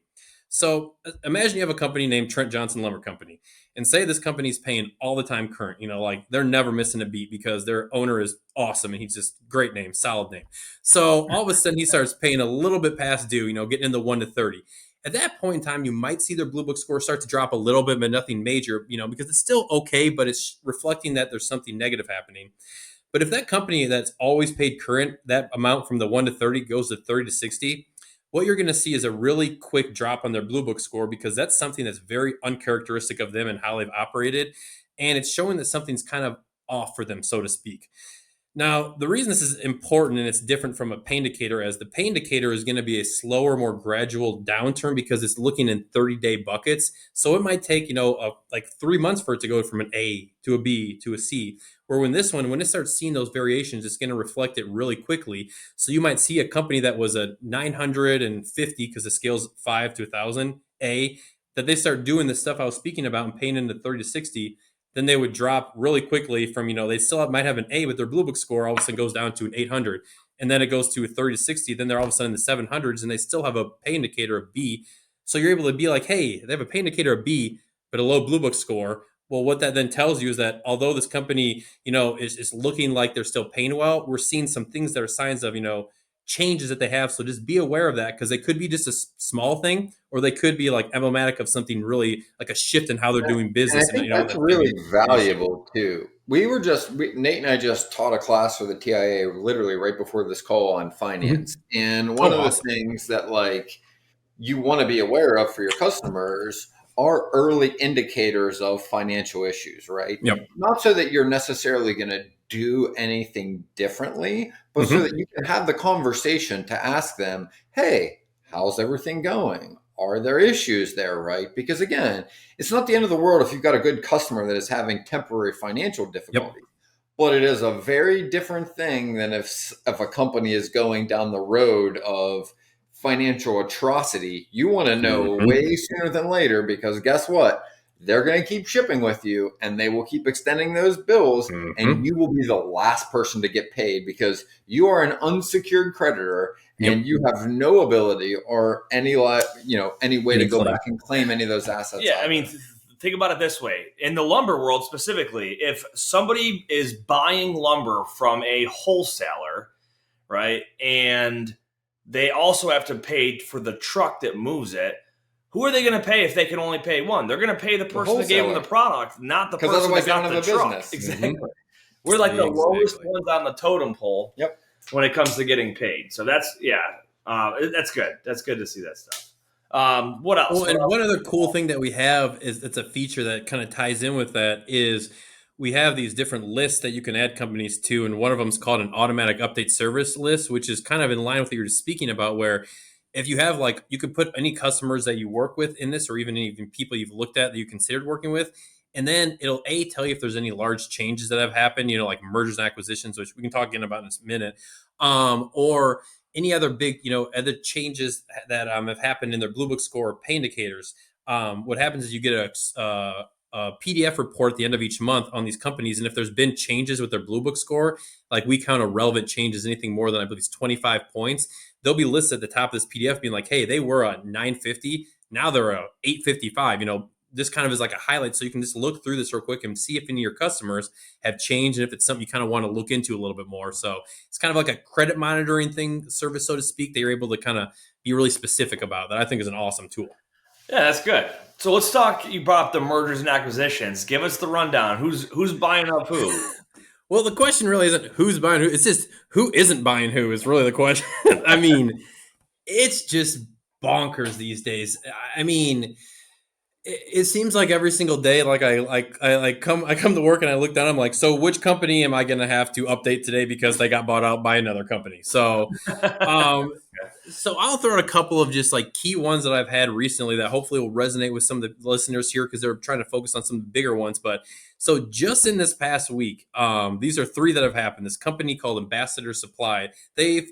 So imagine you have a company named Trent Johnson Lumber Company, and say this company's paying all the time current. Like they're never missing a beat because their owner is awesome and he's just great name, solid name. So all of a sudden he starts paying a little bit past due, getting in the 1 to 30. At that point in time, you might see their Blue Book score start to drop a little bit, but nothing major, because it's still okay, but it's reflecting that there's something negative happening. But if that company that's always paid current, that amount from the 1 to 30 goes to 30 to 60, what you're going to see is a really quick drop on their Blue Book score because that's something that's very uncharacteristic of them and how they've operated. And it's showing that something's kind of off for them, so to speak. Now, the reason this is important and it's different from a pain indicator, as the pain indicator is going to be a slower, more gradual downturn because it's looking in 30-day buckets. So it might take, like 3 months for it to go from an A to a B to a C. Where when this one, when it starts seeing those variations, it's going to reflect it really quickly. So you might see a company that was a 950 because the scale's 5 to 1,000 A, that they start doing the stuff I was speaking about and paying into 30 to 60. Then they would drop really quickly from, they still might have an A, but their Blue Book score all of a sudden goes down to an 800. And then it goes to a 30 to 60. Then they're all of a sudden in the 700s and they still have a pay indicator of B. So you're able to be like, hey, they have a pay indicator of B, but a low Blue Book score. Well, what that then tells you is that although this company, is looking like they're still paying well, we're seeing some things that are signs of, changes that they have. So just be aware of that because they could be just a small thing or they could be like emblematic of something really like a shift in how they're doing business. And I think that's really valuable too. Nate and I just taught a class for the TIA literally right before this call on finance. Mm-hmm. And one of the things that you want to be aware of for your customers are early indicators of financial issues, right? Yep. Not so that you're necessarily going to do anything differently, but so that you can have the conversation to ask them, hey, how's everything going? Are there issues there, right? Because again, it's not the end of the world if you've got a good customer that is having temporary financial difficulty. Yep. But it is a very different thing than if a company is going down the road of financial atrocity. You want to know way sooner than later because guess what? They're going to keep shipping with you and they will keep extending those bills and you will be the last person to get paid because you are an unsecured creditor and you have no ability or any way to go back and claim any of those assets. Yeah, I mean, think about it this way. In the lumber world specifically, if somebody is buying lumber from a wholesaler, right, and they also have to pay for the truck that moves it, who are they going to pay if they can only pay one? They're going to pay the person that gave them the product, not the person that got the truck. Business. Exactly. We're like the lowest ones on the totem pole when it comes to getting paid. So that's good. That's good to see that stuff. What else? Well, and one other cool thing that we have is it's a feature that kind of ties in with that is we have these different lists that you can add companies to, and one of them is called an automatic update service list, which is kind of in line with what you were speaking about, where if you have you could put any customers that you work with in this, or even people you've looked at that you considered working with, and then it'll tell you if there's any large changes that have happened, like mergers and acquisitions, which we can talk again about in a minute, or any other big, other changes that have happened in their Blue Book score or pay indicators. What happens is you get a PDF report at the end of each month on these companies. And if there's been changes with their Blue Book score, like we count a relevant changes, anything more than I believe it's 25 points, they'll be listed at the top of this PDF being like, hey, they were a 950. Now they're a 855. This kind of is like a highlight. So you can just look through this real quick and see if any of your customers have changed and if it's something you kind of want to look into a little bit more. So it's kind of like a credit monitoring service, so to speak, that you're able to kind of be really specific about. That I think is an awesome tool. Yeah, that's good. So let's talk. You brought up the mergers and acquisitions. Give us the rundown. Who's buying up who? Well, the question really isn't who's buying who. It's just who isn't buying who is really the question. I mean, it's just bonkers these days. I mean, It seems like every single day, like I come to work and I look down. I'm like, so which company am I going to have to update today because they got bought out by another company? Um, so I'll throw out a couple of just like key ones that I've had recently that hopefully will resonate with some of the listeners here because they're trying to focus on some of the bigger ones. But so just in this past week, these are three that have happened. This company called Ambassador Supply, they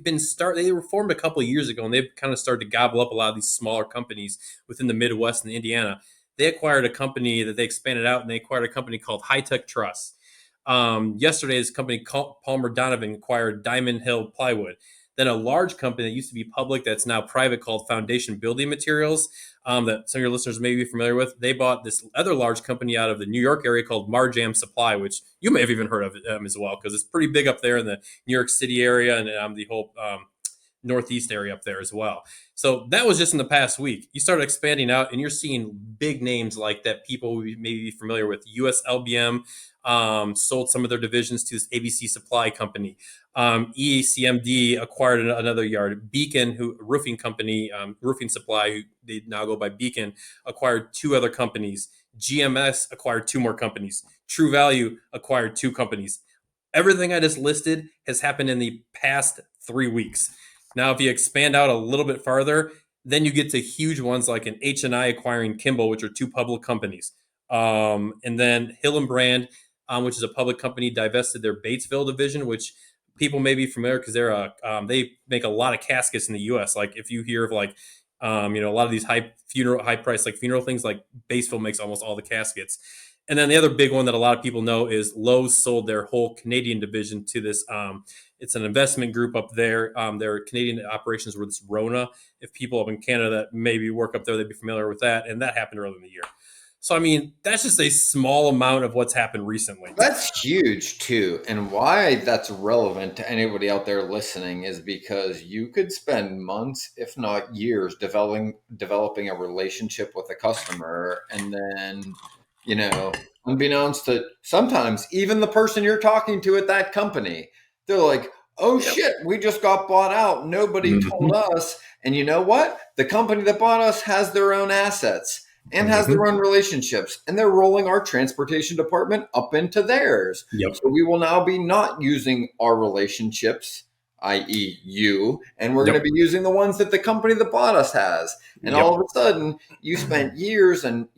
were formed a couple of years ago, and they've kind of started to gobble up a lot of these smaller companies within the Midwest and Indiana. They acquired a company that they expanded out, and they acquired a company called High Tech Truss. Yesterday, this company called Palmer Donovan acquired Diamond Hill Plywood. Then a large company that used to be public that's now private called Foundation Building Materials, that some of your listeners may be familiar with. They bought this other large company out of the New York area called Marjam Supply, which you may have even heard of as well because it's pretty big up there in the New York City area and the whole Northeast area up there as well. So that was just in the past week. You started expanding out and you're seeing big names like that people may be familiar with. US LBM sold some of their divisions to this ABC Supply company. EACMD acquired another yard. Beacon, who roofing company, roofing supply, who they now go by Beacon, acquired two other companies. GMS acquired two more companies. True Value acquired two companies. Everything I just listed has happened in the past 3 weeks. Now, if you expand out a little bit farther, then you get to huge ones like an H&I acquiring Kimball, which are two public companies. And then Hillenbrand, which is a public company, divested their Batesville division, which people may be familiar because they make a lot of caskets in the U.S. Like if you hear of like, a lot of these high price like funeral things, like Batesville makes almost all the caskets. And then the other big one that a lot of people know is Lowe's sold their whole Canadian division to this. It's an investment group up there. Their Canadian operations were this Rona. If people up in Canada that maybe work up there, they'd be familiar with that. And that happened early in the year. So, I mean, that's just a small amount of what's happened recently. That's huge too. And why that's relevant to anybody out there listening is because you could spend months, if not years, developing a relationship with a customer. And then, unbeknownst to sometimes even the person you're talking to at that company, they're like, oh shit, we just got bought out. Nobody told us. And you know what? The company that bought us has their own assets and has their own relationships, and they're rolling our transportation department up into theirs. Yep. So we will now be not using our relationships, i.e. you, and we're going to be using the ones that the company that bought us has. And all of a sudden, you spent years and,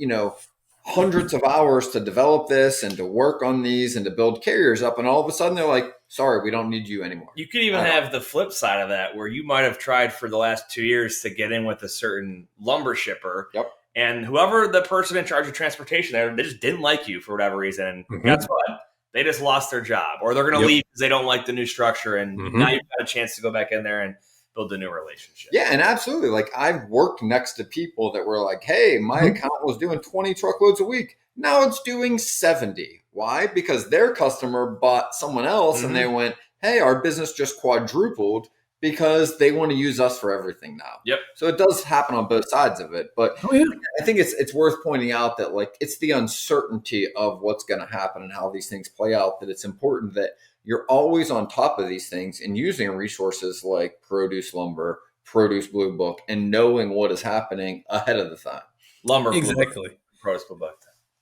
hundreds of hours to develop this and to work on these and to build carriers up. And all of a sudden they're like, sorry, we don't need you anymore. You could even have the flip side of that where you might have tried for the last 2 years to get in with a certain lumber shipper. Yep. And whoever the person in charge of transportation there, they just didn't like you for whatever reason. And guess what? They just lost their job, or they're going to leave because they don't like the new structure. And now you've got a chance to go back in there and build a new relationship. Yeah, and absolutely. Like I've worked next to people that were like, hey, my account was doing 20 truckloads a week. Now it's doing 70. Why? Because their customer bought someone else and they went, hey, our business just quadrupled because they want to use us for everything now. Yep. So it does happen on both sides of it. But I think it's worth pointing out that like it's the uncertainty of what's going to happen and how these things play out that it's important that you're always on top of these things and using resources like Produce Lumber, Produce Blue Book, and knowing what is happening ahead of the time. Lumber, exactly. Produce Blue Book.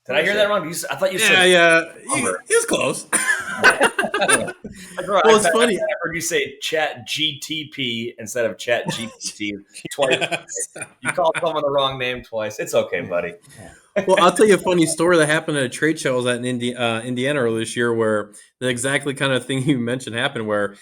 Did I hear that wrong? I thought you said he was close. Well, it's funny. I heard you say Chat GTP instead of Chat GPT twice. You called someone the wrong name twice. It's okay, buddy. Well, I'll tell you a funny story that happened at a trade show I was at in Indiana earlier this year, where the exactly kind of thing you mentioned happened. Where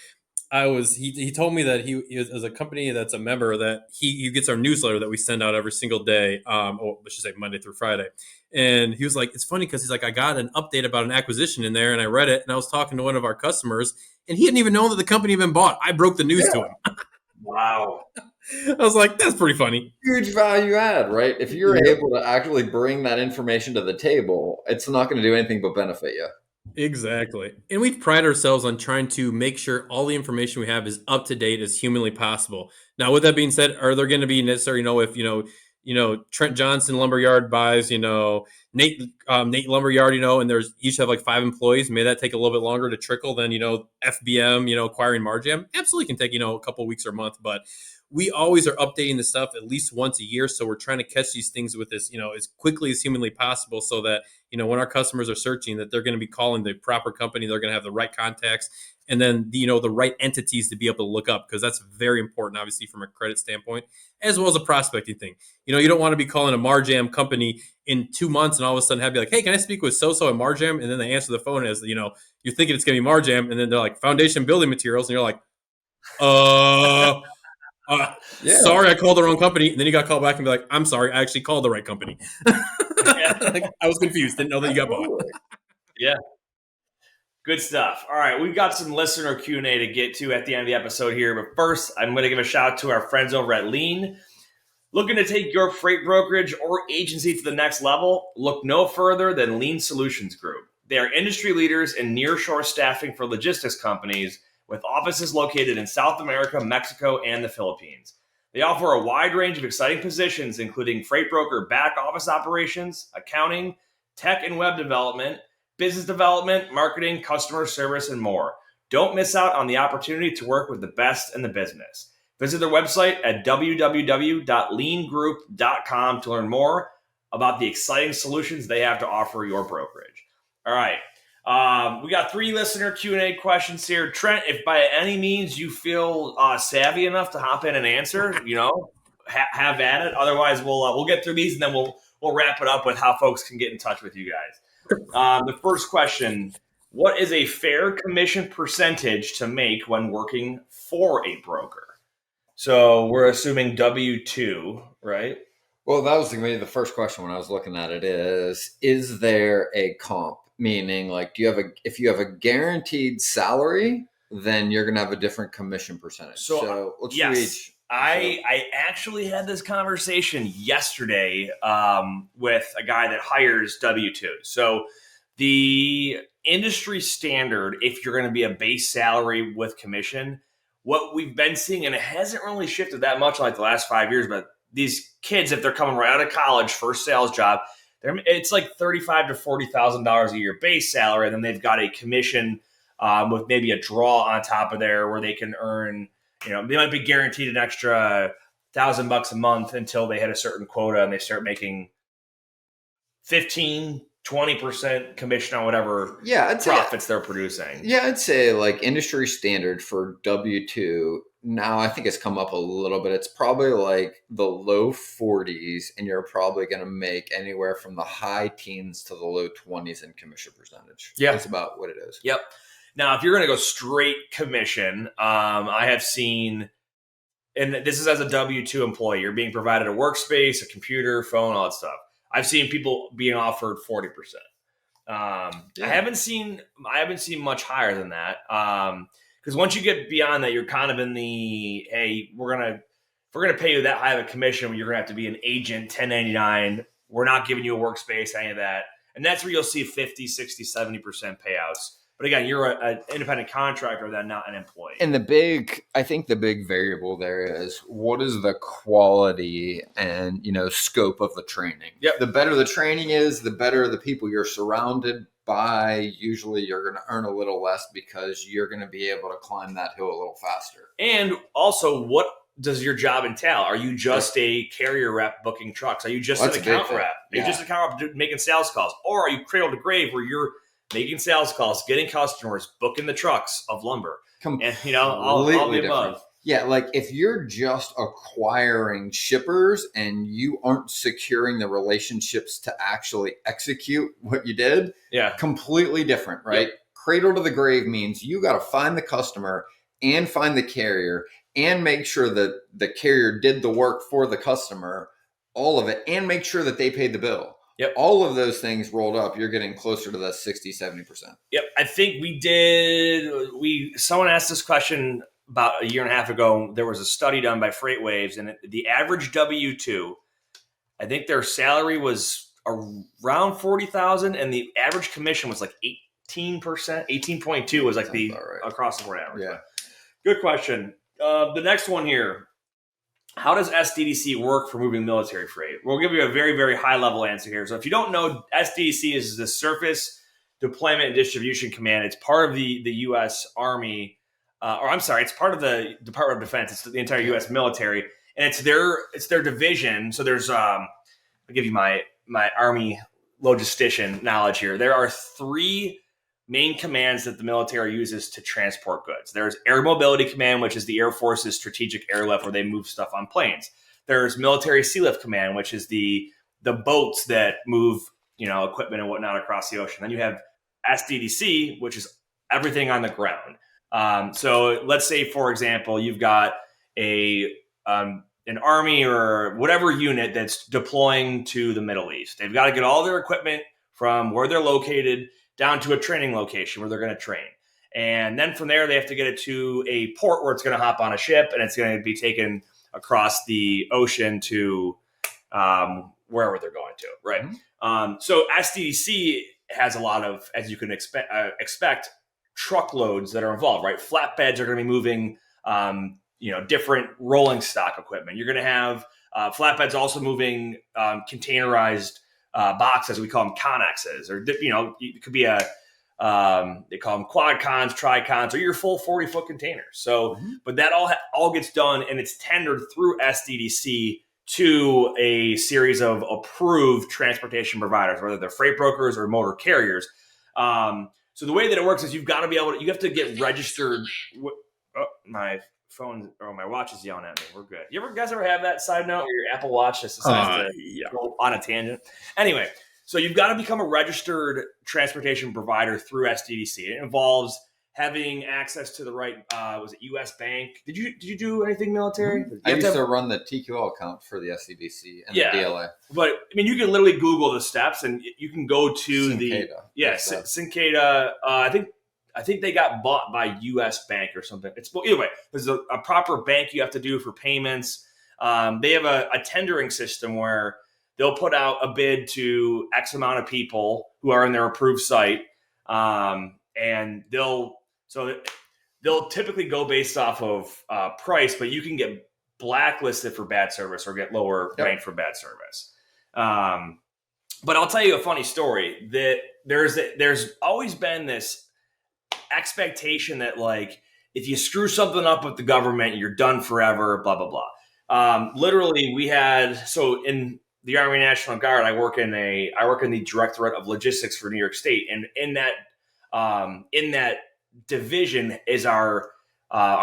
he told me that he is a company that's a member that he gets our newsletter that we send out every single day. I should say Monday through Friday. And he was like, it's funny because he's like, I got an update about an acquisition in there and I read it and I was talking to one of our customers and he hadn't even known that the company had been bought. I broke the news to him. Wow. I was like, that's pretty funny. Huge value add, right? If you're able to actually bring that information to the table, it's not going to do anything but benefit you. Exactly. And we pride ourselves on trying to make sure all the information we have is up to date as humanly possible. Now, with that being said, are there going to be necessary, if, Trent Johnson Lumberyard buys, Nate Lumberyard, and there's each have like 5 employees. May that take a little bit longer to trickle than, FBM, acquiring Marjam? Absolutely can take, a couple of weeks or a month. But we always are updating the stuff at least once a year. So we're trying to catch these things with this, as quickly as humanly possible, so that, when our customers are searching, that they're going to be calling the proper company, they're going to have the right contacts, and then, the right entities to be able to look up, because that's very important, obviously, from a credit standpoint, as well as a prospecting thing. You don't want to be calling a Marjam company in 2 months and all of a sudden have be like, hey, can I speak with so-so at Marjam? And then they answer the phone as, you're thinking it's going to be Marjam, and then they're like, foundation building materials. And you're like, sorry, I called the wrong company. And then you got to call back and be like, I'm sorry, I actually called the right company. Like, I was confused. Didn't know that you got bought. Yeah. Good stuff. All right, we've got some listener Q&A to get to at the end of the episode here. But first, I'm going to give a shout out to our friends over at Lean. Looking to take your freight brokerage or agency to the next level? Look no further than Lean Solutions Group. They are industry leaders in nearshore staffing for logistics companies with offices located in South America, Mexico, and the Philippines. They offer a wide range of exciting positions, including freight broker back office operations, accounting, tech and web development, business development, marketing, customer service, and more. Don't miss out on the opportunity to work with the best in the business. Visit their website at www.leangroup.com to learn more about the exciting solutions they have to offer your brokerage. All right. We got 3 listener Q&A questions here. Trent, if by any means you feel savvy enough to hop in and answer, have at it. Otherwise, we'll get through these and then we'll wrap it up with how folks can get in touch with you guys. The first question: what is a fair commission percentage to make when working for a broker? So we're assuming W-2, right? Well, that was going to be the first question when I was looking at it is there a comp? Meaning, like, if you have a guaranteed salary, then you're going to have a different commission percentage. So let's reach. I actually had this conversation yesterday with a guy that hires W-2. So the industry standard, if you're going to be a base salary with commission, what we've been seeing, and it hasn't really shifted that much in like the last 5 years, but these kids, if they're coming right out of college, first sales job, it's like $35,000 to $40,000 a year base salary, and then they've got a commission with maybe a draw on top of there where they can earn. They might be guaranteed an extra $1,000 a month until they hit a certain quota and they start making 15-20% commission on whatever profits they're producing. Yeah, I'd say like industry standard for W-2. Now I think it's come up a little bit. It's probably like the low 40s, and you're probably going to make anywhere from the high teens to the low 20s in commission percentage. Yeah, that's about what it is. Yep. Now, if you're going to go straight commission, I have seen, and this is as a W-2 employee, you're being provided a workspace, a computer, phone, all that stuff. I've seen people being offered 40%. I haven't seen much higher than that. Because once you get beyond that, you're kind of in the, hey, if we're gonna pay you that high of a commission, you're gonna have to be an agent, 1099. We're not giving you a workspace, any of that. And that's where you'll see 50, 60, 70% payouts. But again, you're an independent contractor, then not an employee. And I think the big variable there is what is the quality and scope of the training. Yep. The better the training is, the better the people you're surrounded by. Usually you're going to earn a little less because you're going to be able to climb that hill a little faster. And also, what does your job entail? Are you just a carrier rep booking trucks? Are you just an account rep? Are you just an account rep making sales calls? Or are you cradle to grave where you're making sales calls, getting customers, booking the trucks of lumber? And all the above. Yeah, like if you're just acquiring shippers and you aren't securing the relationships to actually execute what you did, completely different, right? Yep. Cradle to the grave means you got to find the customer and find the carrier and make sure that the carrier did the work for the customer, all of it, and make sure that they paid the bill. Yep. All of those things rolled up, you're getting closer to that 60, 70%. Yep. I think someone asked this question about a year and a half ago. There was a study done by FreightWaves, and the average W-2, I think their salary was around $40,000, and the average commission was like 18%, 18.2 was like across the board average. Yeah. Good question. The next one here. How does SDDC work for moving military freight? We'll give you a very, very high-level answer here. So if you don't know, SDDC is the Surface Deployment and Distribution Command. It's part of the U.S. Army. or I'm sorry, it's part of the Department of Defense. It's the entire U.S. military, and it's their division. So there's I'll give you my Army logistician knowledge here. There are 3 main commands that the military uses to transport goods. There's Air Mobility Command, which is the Air Force's strategic airlift where they move stuff on planes. There's Military Sea Lift Command, which is the boats that move, equipment and whatnot across the ocean. Then you have SDDC, which is everything on the ground. So let's say, for example, you've got an army or whatever unit that's deploying to the Middle East. They've got to get all their equipment from where they're located down to a training location where they're going to train. And then from there, they have to get it to a port where it's going to hop on a ship and it's going to be taken across the ocean to wherever they're going to, right? Mm-hmm. So SDDC has a lot of, as you can expect, truckloads that are involved, right? Flatbeds are going to be moving, different rolling stock equipment. You're going to have flatbeds also moving containerized boxes. We call them connexes, or it could be they call them quad cons, tri-cons, or your full 40-foot containers. So, but that all gets done, and it's tendered through SDDC to a series of approved transportation providers, whether they're freight brokers or motor carriers. So the way that it works is you have to get registered. My phone or my watch is yelling at me. We're good. You guys ever have that side note where your Apple Watch just decides to go on a tangent? Anyway, so you've got to become a registered transportation provider through SDDC. It involves having access to the right, was it U.S. Bank? Did you do anything military? I used to run the TQL account for the SDDC and the DLA. But I mean, you can literally Google the steps, and you can go to Syncada. I think they got bought by U.S. Bank or something. Either way, there's a proper bank you have to do for payments. They have a tendering system where they'll put out a bid to X amount of people who are in their approved site, and they'll typically go based off of price, but you can get blacklisted for bad service or get lower ranked for bad service. But I'll tell you a funny story that there's always been this expectation that, like, if you screw something up with the government, you're done forever, blah, blah, blah. Literally, we had, so in the Army National Guard, I work in the Directorate of Logistics for New York State. And in that division is our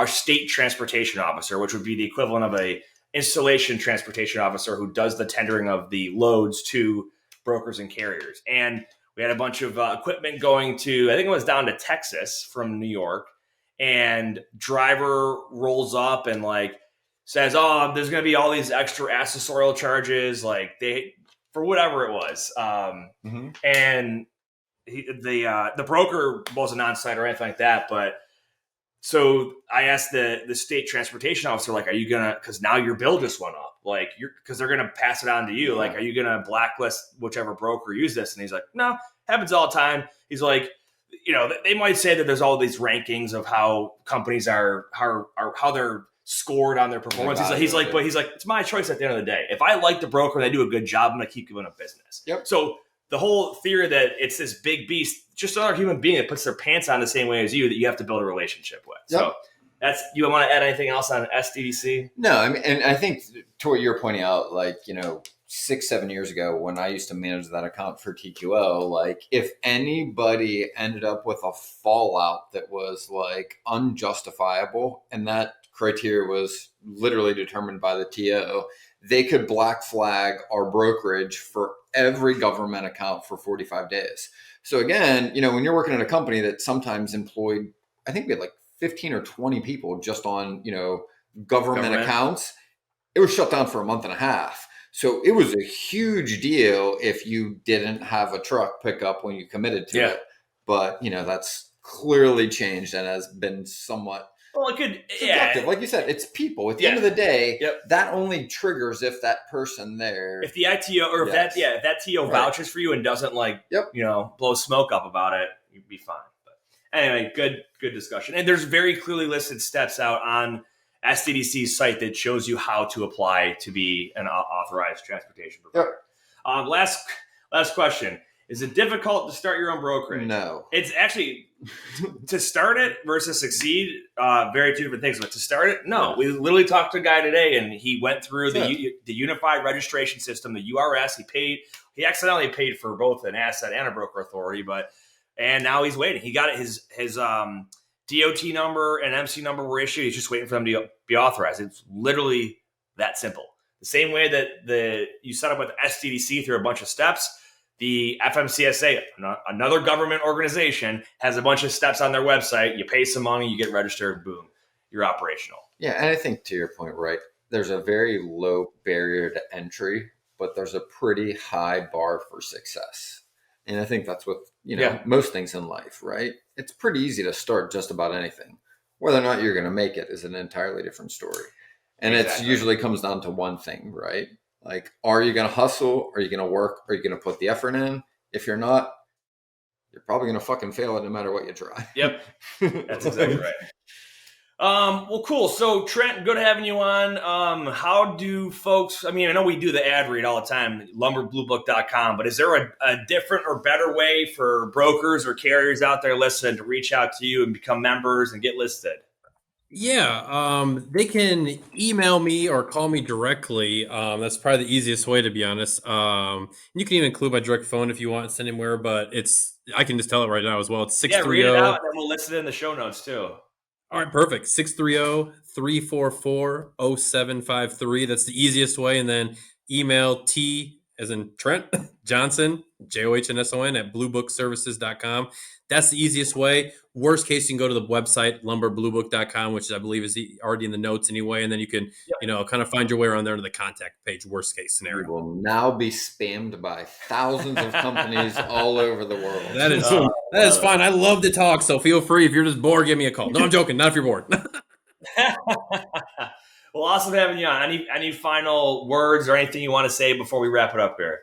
state transportation officer, which would be the equivalent of a installation transportation officer who does the tendering of the loads to brokers and carriers. And we had a bunch of equipment going to, I think it was down to Texas from New York, and driver rolls up and says, "Oh, there's going to be all these extra accessorial charges, for whatever it was." And the broker wasn't on site or anything like that, but so I asked the state transportation officer, are you gonna? Because now your bill just went up, because they're gonna pass it on to you. Are you gonna blacklist whichever broker used this? And he's like, "No, happens all the time." He's like, they might say that there's all these rankings of how companies are how they're scored on their performance. He's like, it's my choice at the end of the day. If I like the broker and they do a good job, I'm gonna keep giving them business. Yep. So the whole theory that it's this big beast, just another human being that puts their pants on the same way as you, that you have to build a relationship with. Yep. So that's, you want to add anything else on SDDC? No, I mean, and I think to what you're pointing out, 6-7 years ago when I used to manage that account for TQL, if anybody ended up with a fallout that was unjustifiable, and that criteria was literally determined by the TO, they could black flag our brokerage for every government account for 45 days. So again, when you're working at a company that sometimes employed, I think we had 15 or 20 people just on, government accounts, it was shut down for a month and a half. So it was a huge deal if you didn't have a truck pickup when you committed to it. But, that's clearly changed and has been somewhat subjective. Like you said, it's people. At the end of the day, that only triggers if that person there, if the ITO or if that TO vouches for you and doesn't blow smoke up about it, you'd be fine. But anyway, good discussion. And there's very clearly listed steps out on SDDC's site that shows you how to apply to be an authorized transportation provider. Last question. Is it difficult to start your own brokerage? No. It's actually, to start it versus succeed, very two different things. But to start it, no. We literally talked to a guy today, and he went through the unified registration system, the URS. He accidentally paid for both an asset and a broker authority, and now he's waiting. He got his DOT number and MC number were issued. He's just waiting for them to be authorized. It's literally that simple. The same way that you set up with SDDC through a bunch of steps, the FMCSA, another government organization, has a bunch of steps on their website. You pay some money, you get registered, boom, you're operational. Yeah, and I think to your point, right, there's a very low barrier to entry, but there's a pretty high bar for success. And I think that's what, most things in life, right? It's pretty easy to start just about anything. Whether or not you're going to make it is an entirely different story. And it usually comes down to one thing, right? Like, are you going to hustle? Are you going to work? Are you going to put the effort in? If you're not, you're probably going to fucking fail it no matter what you try. Yep. That's exactly right. Well, cool. So Trent, good having you on. How do folks, I know we do the ad read all the time, lumberbluebook.com, but is there a different or better way for brokers or carriers out there listening to reach out to you and become members and get listed? Yeah, they can email me or call me directly. That's probably the easiest way, to be honest. You can even include my direct phone if you want, send anywhere, but I can just tell it right now as well. It's 630. Yeah, read it out, and then we'll list it in the show notes too. All right, perfect. 630-344-0753. That's the easiest way. And then email T as in Trent Johnson, JOHNSON at bluebookservices.com. That's the easiest way. Worst case, you can go to the website, lumberbluebook.com, which I believe is already in the notes anyway. And then you can, kind of find your way around there to the contact page, worst case scenario. You will now be spammed by thousands of companies all over the world. That is fine. I love to talk, so feel free. If you're just bored, give me a call. No, I'm joking. Not if you're bored. Well, awesome having you on. Any final words or anything you want to say before we wrap it up here?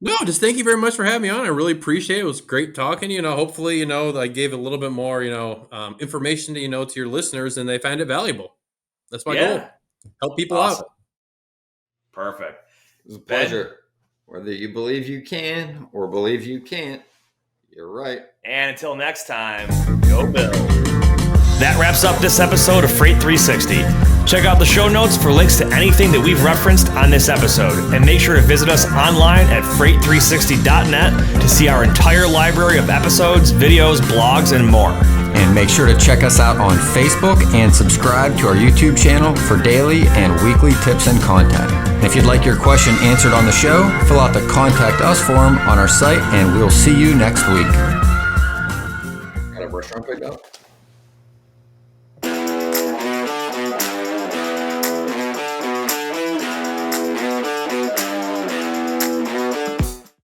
No, just thank you very much for having me on. I really appreciate it. It was great talking. Hopefully, I gave a little bit more, information to your listeners, and they find it valuable. That's my goal. Help people out. Perfect. It was a pleasure. Whether you believe you can or believe you can't, you're right. And until next time, go Bill. That wraps up this episode of Freight 360. Check out the show notes for links to anything that we've referenced on this episode. And make sure to visit us online at freight360.net to see our entire library of episodes, videos, blogs, and more. And make sure to check us out on Facebook and subscribe to our YouTube channel for daily and weekly tips and content. And if you'd like your question answered on the show, fill out the Contact Us form on our site, and we'll see you next week. Got a restaurant picked up?